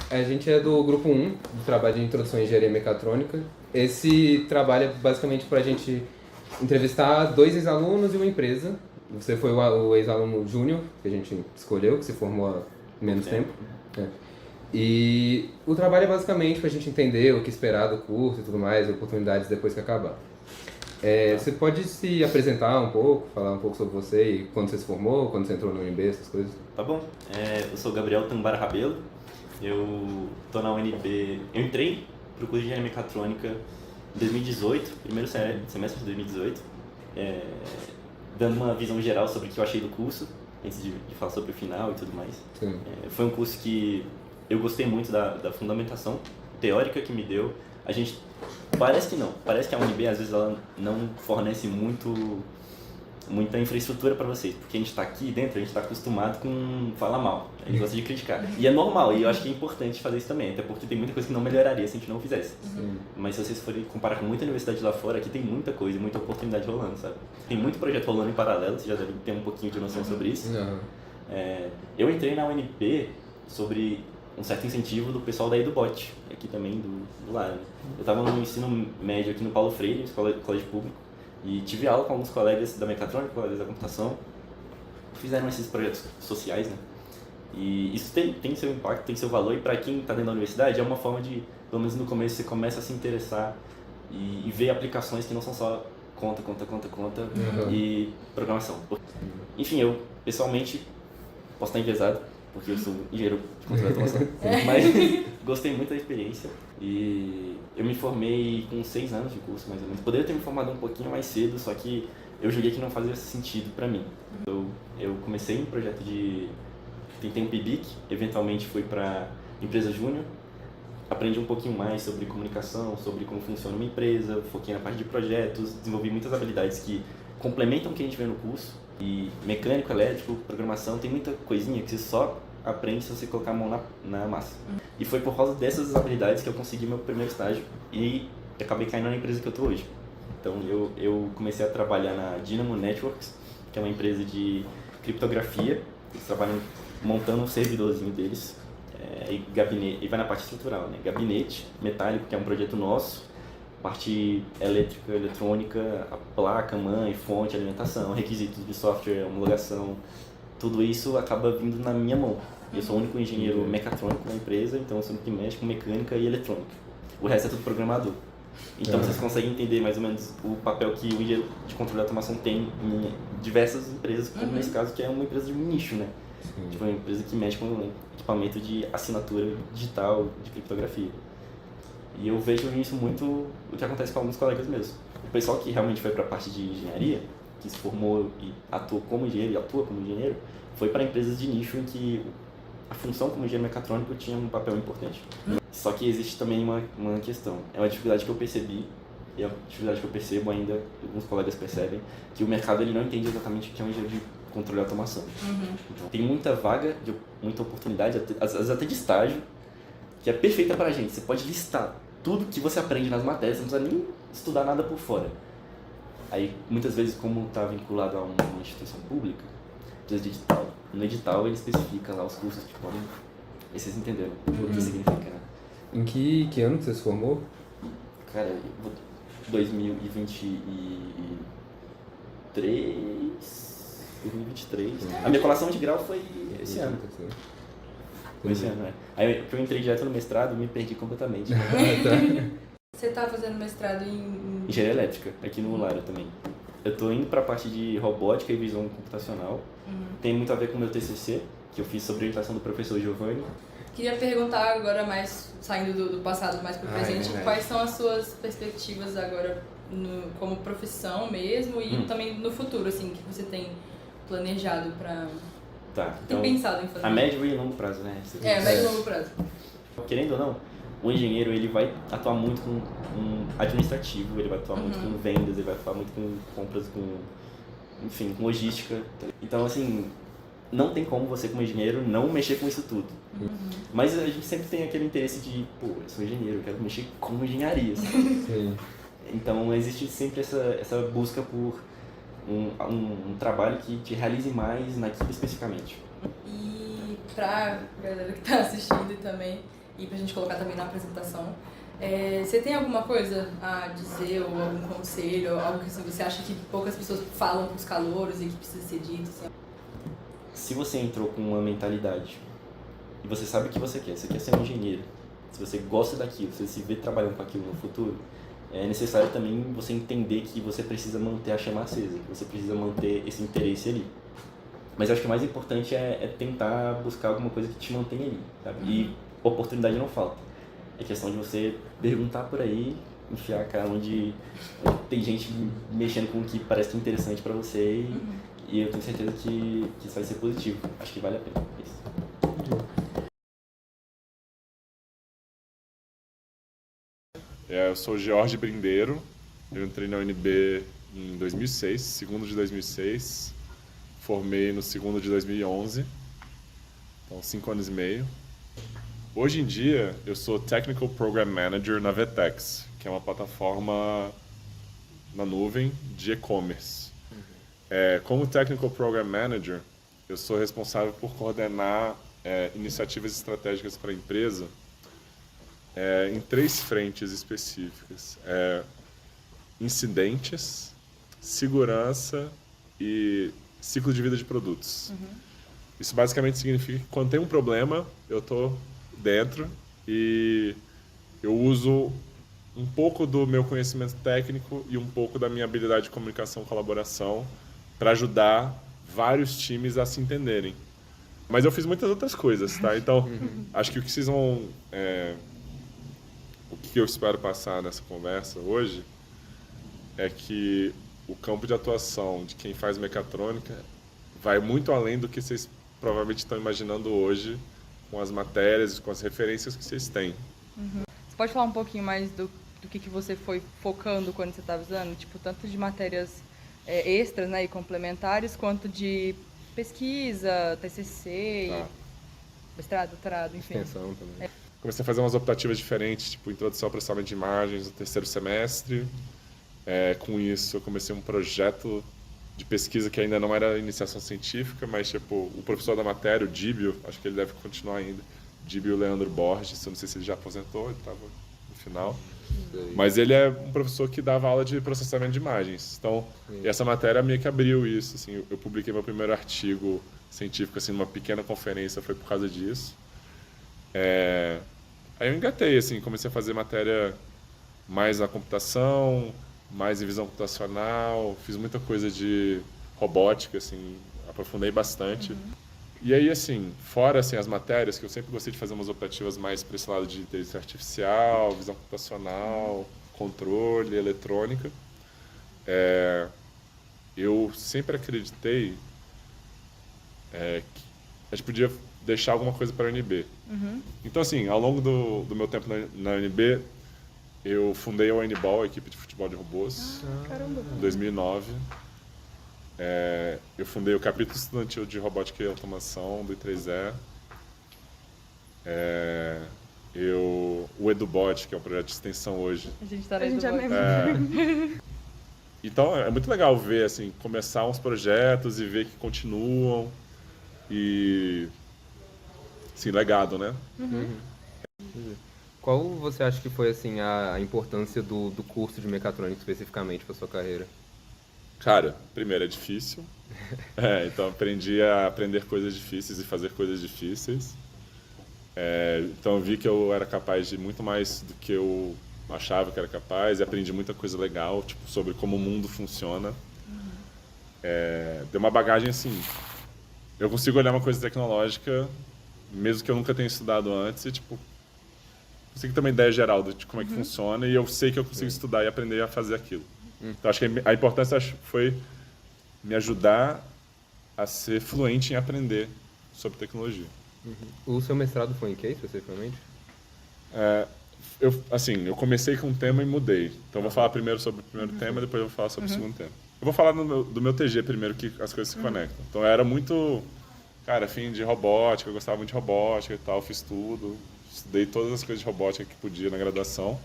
A gente é do grupo 1, do trabalho de introdução à engenharia mecatrônica. Esse trabalho é basicamente para a gente entrevistar 2 ex-alunos e uma empresa. Você foi o ex-aluno júnior, que a gente escolheu, que se formou há menos tempo. É. E o trabalho é basicamente para a gente entender o que esperar do curso e tudo mais, oportunidades depois que acabar. Você pode se apresentar um pouco, falar um pouco sobre você e quando você se formou, quando você entrou no UNB, essas coisas? Tá bom. Eu sou Gabriel Tambara Rabelo. Eu tô na UNB. Eu entrei pro curso de engenharia mecatrônica em 2018, primeiro semestre de 2018, dando uma visão geral sobre o que eu achei do curso, antes de falar sobre o final e tudo mais. Foi um curso que eu gostei muito da fundamentação teórica que me deu. A gente parece que não, parece que a UNB às vezes ela não fornece muita infraestrutura para vocês, porque a gente está aqui dentro, a gente está acostumado com falar mal, a gente gosta de criticar. E é normal, e eu acho que é importante fazer isso também, até porque tem muita coisa que não melhoraria se a gente não fizesse. Mas se vocês forem comparar com muita universidade lá fora, aqui tem muita coisa, muita oportunidade rolando, sabe? Tem muito projeto rolando em paralelo, vocês já devem ter um pouquinho de noção sobre isso. Eu entrei na UNB sobre um certo incentivo do pessoal daí do BOT, aqui também do Lara, né? Eu estava no ensino médio aqui no Paulo Freire, colégio público, e tive aula com alguns colegas da mecatrônica, colegas da computação, fizeram esses projetos sociais, né? E isso tem seu impacto, tem seu valor, e para quem está dentro da universidade é uma forma de, pelo menos no começo, você começa a se interessar e ver aplicações que não são só conta e programação. Enfim, eu pessoalmente posso estar enviesado, porque eu sou engenheiro de controle de automação, mas gostei muito da experiência e eu me formei com 6 anos de curso, mais ou menos. Poderia ter me formado um pouquinho mais cedo, só que eu julguei que não fazia sentido para mim. Eu comecei um projeto tentei um PIBIC, eventualmente fui para empresa júnior, aprendi um pouquinho mais sobre comunicação, sobre como funciona uma empresa, foquei na parte de projetos, desenvolvi muitas habilidades que complementam o que a gente vê no curso. E mecânico, elétrico, programação, tem muita coisinha que você só aprende se você colocar a mão na massa. E foi por causa dessas habilidades que eu consegui meu primeiro estágio e acabei caindo na empresa que eu estou hoje. Então eu comecei a trabalhar na Dynamo Networks, que é uma empresa de criptografia. Eles trabalham montando um servidorzinho deles, gabinete, e vai na parte estrutural, né? Gabinete metálico, que é um projeto nosso, parte elétrica, eletrônica, a placa, mãe, fonte, alimentação, requisitos de software, homologação, tudo isso acaba vindo na minha mão. Eu sou o único engenheiro mecatrônico na empresa, então eu sou o que mexe com mecânica e eletrônica. O resto é tudo programador. Então vocês conseguem entender mais ou menos o papel que o engenheiro de controle de automação tem em diversas empresas, como nesse caso, que é uma empresa de um nicho, né? Tipo, uma empresa que mexe com equipamento de assinatura digital, de criptografia. E eu vejo isso muito o que acontece com alguns colegas meus. O pessoal que realmente foi para a parte de engenharia, que se formou e atua como engenheiro, foi para empresas de nicho em que a função como engenheiro mecatrônico tinha um papel importante. Só que existe também uma questão. É uma dificuldade que eu percebi, e é uma dificuldade que eu percebo ainda, alguns colegas percebem, que o mercado ele não entende exatamente o que é um engenheiro de controle de automação. Então, tem muita vaga, muita oportunidade, às vezes até de estágio, que é perfeita para a gente. Você pode listar tudo que você aprende nas matérias, você não precisa nem estudar nada por fora. Aí, muitas vezes, como está vinculado a uma instituição pública, precisa de edital. No edital, ele especifica lá os cursos que podem... E vocês entenderam o que significa, né? Em que ano que você se formou? Cara, 2023... A minha colação de grau foi esse ano. Foi esse ano, né? Aí eu entrei direto no mestrado e me perdi completamente. Você tá fazendo mestrado em... Engenharia elétrica, aqui no Lara também. Eu tô indo pra parte de robótica e visão computacional. Tem muito a ver com o meu TCC, que eu fiz sobre orientação do professor Giovanni. Queria perguntar agora mais, saindo do passado mais pro presente, quais são as suas perspectivas agora como profissão mesmo e também no futuro, assim, que você tem planejado pra... Tem pensado em fazer? A médio e longo prazo, né? A médio e longo prazo. Querendo ou não, o engenheiro ele vai atuar muito com administrativo, ele vai atuar muito com vendas, ele vai atuar muito com compras, com logística. Então, assim, não tem como você como engenheiro não mexer com isso tudo. Mas a gente sempre tem aquele interesse de, eu sou engenheiro, eu quero mexer com engenharia. Então, existe sempre essa busca por um trabalho que te realize mais naquilo especificamente. E pra galera que tá assistindo também, e pra gente colocar também na apresentação. Você tem alguma coisa a dizer ou algum conselho, ou algo que assim, você acha que poucas pessoas falam pros calouros e que precisa ser dito? Assim? Se você entrou com uma mentalidade e você sabe o que você quer ser um engenheiro, se você gosta daquilo, se você se vê trabalhando com aquilo no futuro, é necessário também você entender que você precisa manter a chama acesa, que você precisa manter esse interesse ali. Mas eu acho que o mais importante é tentar buscar alguma coisa que te mantenha ali, sabe? E oportunidade não falta. É questão de você perguntar por aí, enfiar a cara onde tem gente mexendo com o que parece interessante pra você e eu tenho certeza que isso vai ser positivo. Acho que vale a pena. Isso. Eu sou George Brindeiro, eu entrei na UNB em 2006, segundo de 2006, formei no segundo de 2011, então 5 anos e meio. Hoje em dia eu sou Technical Program Manager na Vetex, que é uma plataforma na nuvem de e-commerce. Como Technical Program Manager, eu sou responsável por coordenar iniciativas estratégicas para a empresa em 3 frentes específicas: incidentes, segurança e ciclo de vida de produtos. Isso basicamente significa que quando tem um problema, eu estou dentro e eu uso um pouco do meu conhecimento técnico e um pouco da minha habilidade de comunicação e colaboração para ajudar vários times a se entenderem. Mas eu fiz muitas outras coisas, tá? Então, acho que o que vocês vão... o que eu espero passar nessa conversa hoje é que o campo de atuação de quem faz mecatrônica vai muito além do que vocês provavelmente estão imaginando hoje com as matérias, com as referências que vocês têm. Você pode falar um pouquinho mais do que você foi focando quando você estava usando? Tipo, tanto de matérias extras, né, e complementares, quanto de pesquisa, TCC, mestrado, doutorado, enfim. Extensão também. Comecei a fazer umas optativas diferentes, tipo introdução ao processamento de imagens no 3º semestre. Com isso, eu comecei um projeto de pesquisa que ainda não era iniciação científica, mas tipo, o professor da matéria, o Díbio, acho que ele deve continuar ainda, Díbio Leandro Borges, eu não sei se ele já aposentou, ele estava no final. Mas ele é um professor que dava aula de processamento de imagens. Então, essa matéria meio que abriu isso. Assim, eu publiquei meu primeiro artigo científico assim, numa pequena conferência, foi por causa disso. Aí eu engatei, assim, comecei a fazer matéria mais na computação, mais em visão computacional, fiz muita coisa de robótica, assim, aprofundei bastante. E aí, assim, fora assim, as matérias, que eu sempre gostei de fazer umas optativas mais para esse lado de inteligência artificial, visão computacional, controle, eletrônica, eu sempre acreditei que a gente podia deixar alguma coisa para a UNB. Então, assim, ao longo do meu tempo na UNB, eu fundei a UNBall, a equipe de futebol de robôs, em 2009. Eu fundei o capítulo estudantil de robótica e automação do I3E. O EduBot, que é um projeto de extensão hoje. A gente tá na EduBot. Então, é muito legal ver, assim, começar uns projetos e ver que continuam. E... Assim, legado, né? Qual você acha que foi assim, a importância do curso de mecatrônica especificamente para sua carreira? Cara, primeiro é difícil. Então aprendi a aprender coisas difíceis e fazer coisas difíceis. Então eu vi que eu era capaz de muito mais do que eu achava que era capaz e aprendi muita coisa legal, tipo, sobre como o mundo funciona. Deu uma bagagem assim. Eu consigo olhar uma coisa tecnológica, mesmo que eu nunca tenha estudado antes, e tipo, consigo ter uma ideia geral de como é que funciona e eu sei que eu consigo estudar e aprender a fazer aquilo. Então acho que a importância foi me ajudar a ser fluente em aprender sobre tecnologia. O seu mestrado foi em que, especificamente? Eu comecei com um tema e mudei. Então eu vou falar primeiro sobre o primeiro tema, depois eu vou falar sobre o segundo tema. Eu vou falar do meu TG primeiro, que as coisas se conectam. Então eu era muito, cara, fim de robótica, eu gostava muito de robótica e tal, fiz tudo, estudei todas as coisas de robótica que podia na graduação.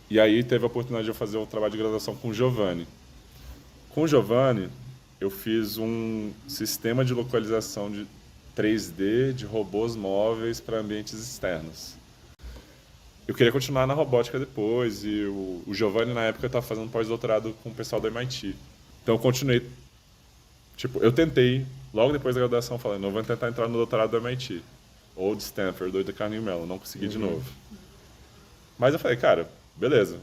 E aí teve a oportunidade de eu fazer um trabalho de graduação com o Giovanni. Com o Giovanni, eu fiz um sistema de localização de 3D de robôs móveis para ambientes externos. eu queria continuar na robótica depois, e o Giovanni, na época, estava fazendo pós-doutorado com o pessoal do MIT. Então, eu continuei. Tipo, eu tentei, logo depois da graduação, falando, eu vou tentar entrar no doutorado do MIT, ou de Stanford, ou de Carnegie Mellon, não consegui de novo. Mas eu falei, cara, beleza,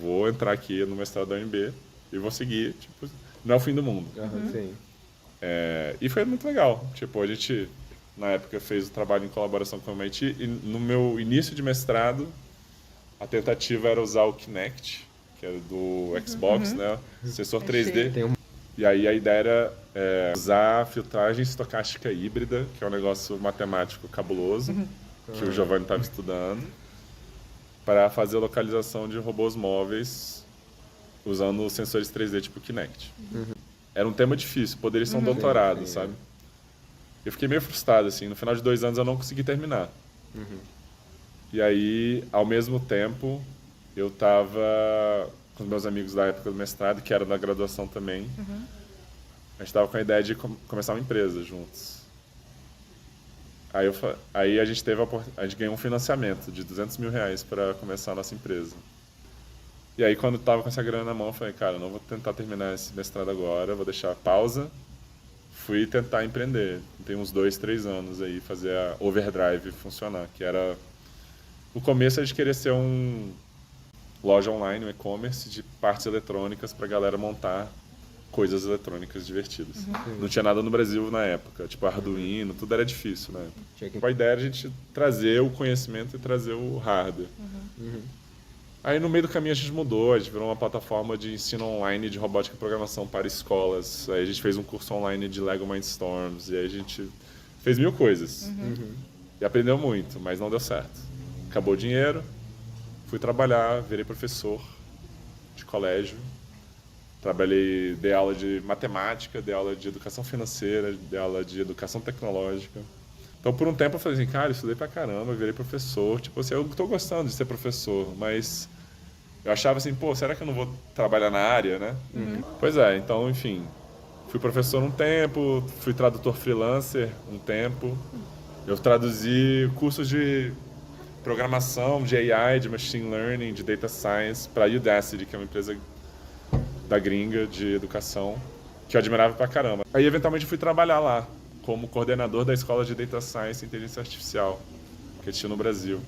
vou entrar aqui no mestrado da UNB e vou seguir, tipo, não é o fim do mundo. Sim. E foi muito legal. Tipo, a gente, na época, fez o trabalho em colaboração com o MIT, e no meu início de mestrado, a tentativa era usar o Kinect, que era do Xbox, né? Sensor 3D. Tem um... E aí a ideia era usar filtragem estocástica híbrida, que é um negócio matemático cabuloso, que o Giovanni estava estudando, para fazer a localização de robôs móveis usando sensores 3D tipo Kinect. Era um tema difícil, poderia ser um doutorado, sabe? Eu fiquei meio frustrado, assim. No final de 2 anos eu não consegui terminar. E aí, ao mesmo tempo, eu estava com os meus amigos da época do mestrado, que era da graduação também. A gente estava com a ideia de começar uma empresa juntos. Aí a gente ganhou um financiamento de R$200 mil para começar a nossa empresa. E aí, quando eu estava com essa grana na mão, eu falei, cara, não vou tentar terminar esse mestrado agora, vou deixar pausa. Fui tentar empreender. Tem uns 2, 3 anos aí, fazer a Overdrive funcionar, que era... No começo a gente queria ser loja online, um e-commerce de partes eletrônicas para a galera montar coisas eletrônicas divertidas. Não tinha nada no Brasil na época, tipo Arduino, tudo era difícil na época. A ideia era a gente trazer o conhecimento e trazer o hardware. Aí no meio do caminho a gente mudou, a gente virou uma plataforma de ensino online de robótica e programação para escolas. Aí a gente fez um curso online de Lego Mindstorms, e aí a gente fez 1000 coisas. E aprendeu muito, mas não deu certo. Acabou o dinheiro, fui trabalhar, virei professor de colégio. Dei aula de matemática, dei aula de educação financeira, dei aula de educação tecnológica. Então, por um tempo, eu falei assim, cara, eu estudei pra caramba, virei professor. Tipo assim, eu tô gostando de ser professor, mas eu achava assim, pô, será que eu não vou trabalhar na área, né? Pois é, então, enfim, fui professor um tempo, fui tradutor freelancer um tempo. Eu traduzi cursos de programação, de AI, de machine learning, de data science para a Udacity, que é uma empresa da gringa de educação, que eu admirava pra caramba. Aí, eventualmente, fui trabalhar lá como coordenador da escola de Data Science e Inteligência Artificial que tinha no Brasil.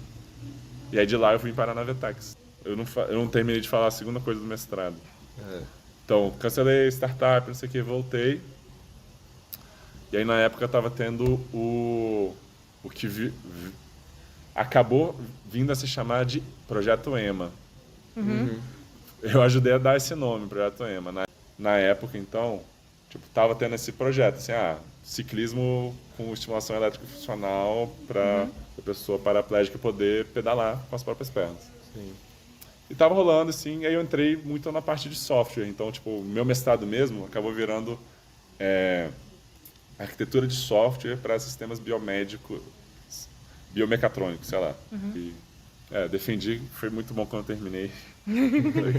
E aí, de lá, eu fui parar na Vetex. Eu não terminei de falar a segunda coisa do mestrado. Então, cancelei startup, não sei o que, voltei. E aí, na época, eu estava tendo o que acabou vindo a se chamar de Projeto EMA. Eu ajudei a dar esse nome, Projeto EMA. Na época, então, tipo, tava tendo esse projeto, assim, ciclismo com estimulação elétrica funcional para a pessoa paraplégica poder pedalar com as próprias pernas. E tava rolando, assim, aí eu entrei muito na parte de software. Então, tipo, meu mestrado mesmo acabou virando arquitetura de software para sistemas biomédicos, biomecatrônicos, sei lá. E, defendi, foi muito bom quando eu terminei.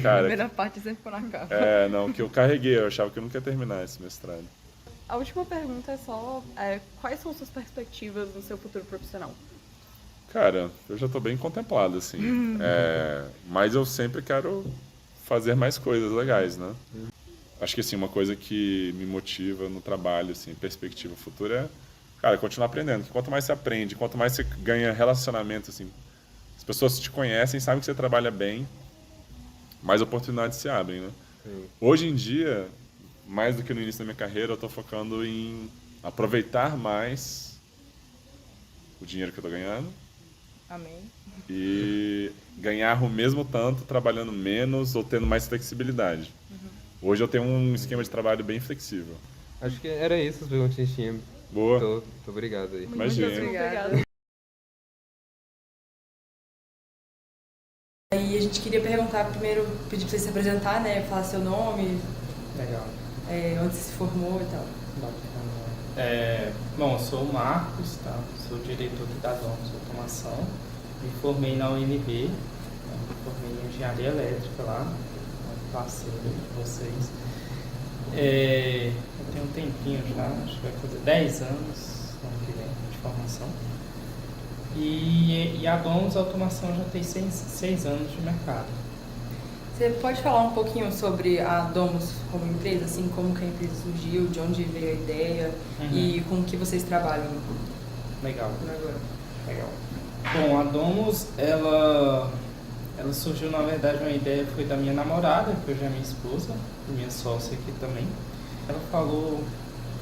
Cara, a primeira parte sempre ficou na capa. Não, que eu carreguei, eu achava que eu nunca ia terminar esse mestrado. A última pergunta é só, quais são suas perspectivas no seu futuro profissional? Cara, eu já estou bem contemplado, assim. Mas eu sempre quero fazer mais coisas legais, né? Acho que, assim, uma coisa que me motiva no trabalho, assim, perspectiva futura cara, continuar aprendendo. Quanto mais você aprende, quanto mais você ganha relacionamento, assim, as pessoas te conhecem, sabem que você trabalha bem, mais oportunidades se abrem, né? Hoje em dia, mais do que no início da minha carreira, eu estou focando em aproveitar mais o dinheiro que eu estou ganhando. Amém. E ganhar o mesmo tanto, trabalhando menos ou tendo mais flexibilidade. Hoje eu tenho um esquema de trabalho bem flexível. Acho que era isso as perguntas que a gente tinha. Boa. Muito obrigado aí. Imagina. Muito obrigada. Aí a gente queria perguntar primeiro, pedir pra você se apresentar, né? Falar seu nome, Legal. onde você se formou e tal. Bacana. Bom, eu sou o Marcos, tá? Sou diretor aqui da Domus de Automação. Me formei na UNB, tá? Me formei em Engenharia Elétrica lá, um parceiro de vocês. Eu tenho um tempinho já, acho que vai fazer 10 anos ano que vem de formação. E a Domus Automação já tem 6 anos de mercado. Você pode falar um pouquinho sobre a Domus como empresa, assim, como que a empresa surgiu, de onde veio a ideia e com que vocês trabalham Legal. agora? Legal. Bom, a Domus, ela surgiu, na verdade, uma ideia foi da minha namorada, que hoje é minha esposa, minha sócia aqui também. Ela falou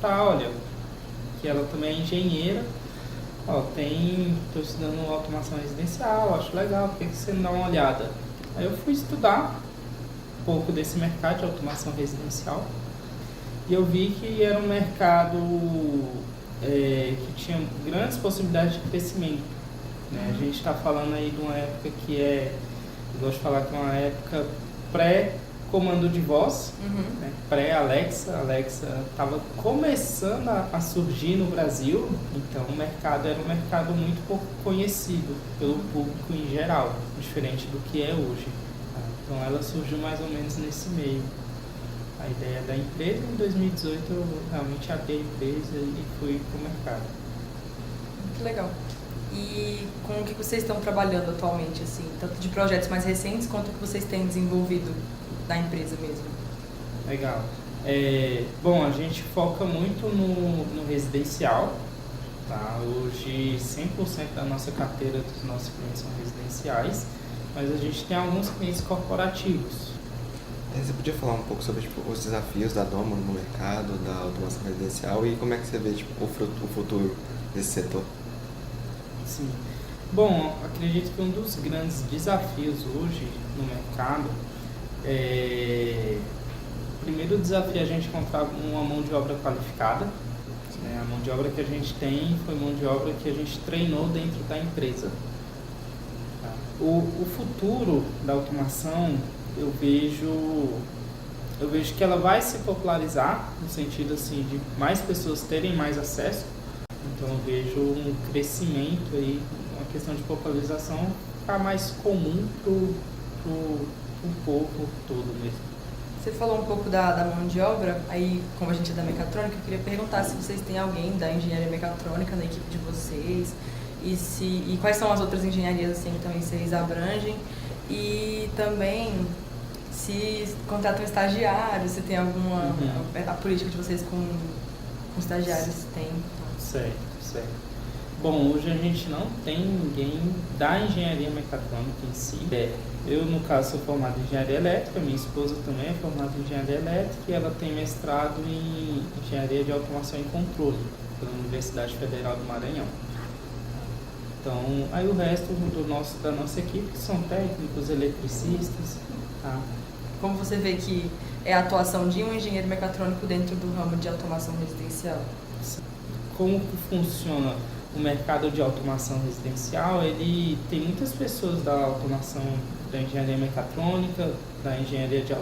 olha, que ela também é engenheira, estou estudando automação residencial, acho legal, por que você não dá uma olhada? Aí eu fui estudar um pouco desse mercado de automação residencial e eu vi que era um mercado que tinha grandes possibilidades de crescimento. Né? A gente está falando aí de uma época que eu gosto de falar que é uma época pré-comando de voz, né? Pré-Alexa. Alexa estava começando a surgir no Brasil, então o mercado era um mercado muito pouco conhecido pelo público em geral, diferente do que é hoje. Tá? Então ela surgiu mais ou menos nesse meio. A ideia da empresa, em 2018 eu realmente abri a empresa e fui para o mercado. Muito legal. E com o que vocês estão trabalhando atualmente, assim, tanto de projetos mais recentes quanto o que vocês têm desenvolvido na empresa mesmo? Legal. Bom, a gente foca muito no residencial. Tá? Hoje 100% da nossa carteira dos nossos clientes são residenciais, mas a gente tem alguns clientes corporativos. Você podia falar um pouco sobre os desafios da Domus no mercado, da automação residencial e como é que você vê o futuro desse setor? Sim. Bom, acredito que um dos grandes desafios hoje no mercado o primeiro desafio é a gente encontrar uma mão de obra qualificada. Né? A mão de obra que a gente tem foi mão de obra que a gente treinou dentro da empresa. Tá? O futuro da automação, eu vejo que ela vai se popularizar, no sentido assim, de mais pessoas terem mais acesso. Então eu vejo um crescimento aí, uma questão de popularização ficar mais comum pro povo todo mesmo. Você falou um pouco da mão de obra, aí como a gente é da mecatrônica, eu queria perguntar se vocês têm alguém da engenharia mecatrônica na equipe de vocês e quais são as outras engenharias assim, que também vocês abrangem e também se contratam estagiários, se tem alguma a política de vocês com estagiários tem. Certo. Bom, hoje a gente não tem ninguém da engenharia mecatrônica em si. Eu, no caso, sou formado em engenharia elétrica, minha esposa também é formada em engenharia elétrica e ela tem mestrado em engenharia de automação e controle pela Universidade Federal do Maranhão. Então, aí o resto da nossa equipe são técnicos, eletricistas. Tá? Como você vê que é a atuação de um engenheiro mecatrônico dentro do ramo de automação residencial? Como que funciona o mercado de automação residencial? Ele tem muitas pessoas da automação da engenharia mecatrônica, da engenharia de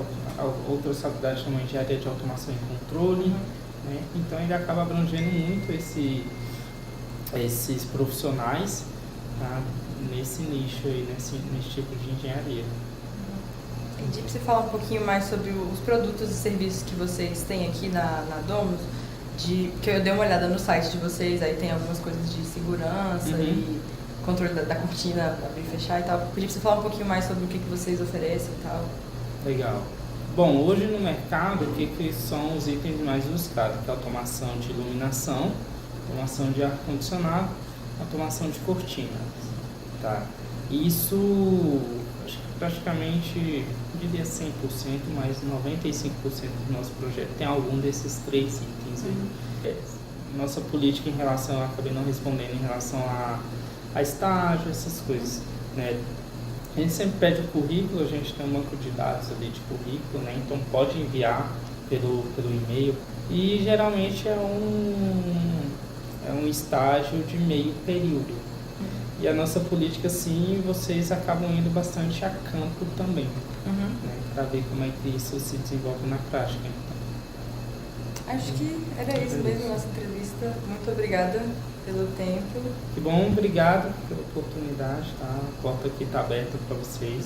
outras faculdades chamam engenharia de automação e controle, né? Então ele acaba abrangendo muito esses profissionais, tá? Nesse nicho aí, nesse tipo de engenharia. Entendi. Pra você falar um pouquinho mais sobre os produtos e serviços que vocês têm aqui na Domus, que eu dei uma olhada no site de vocês, aí tem algumas coisas de segurança e controle da cortina, abrir e fechar e tal. Podia pra você falar um pouquinho mais sobre o que vocês oferecem e tal? Legal. Bom, hoje no mercado, o que são os itens mais buscados? Que é a automação de iluminação, automação de ar-condicionado, automação de cortina. Tá? Isso, acho que praticamente, eu diria 100%, mas 95% do nosso projeto tem algum desses 3 itens aí. Nossa política em relação, eu acabei não respondendo, em relação a estágio, essas coisas, né? A gente sempre pede o currículo, a gente tem um banco de dados ali de currículo, né? Então pode enviar pelo e-mail. E geralmente é um estágio de meio período. E a nossa política, sim, vocês acabam indo bastante a campo também, né? Para ver como é que isso se desenvolve na prática. Então. Acho que era isso mesmo, nossa entrevista. Muito obrigada pelo tempo. Que bom, obrigado pela oportunidade, tá? A porta aqui está aberta para vocês.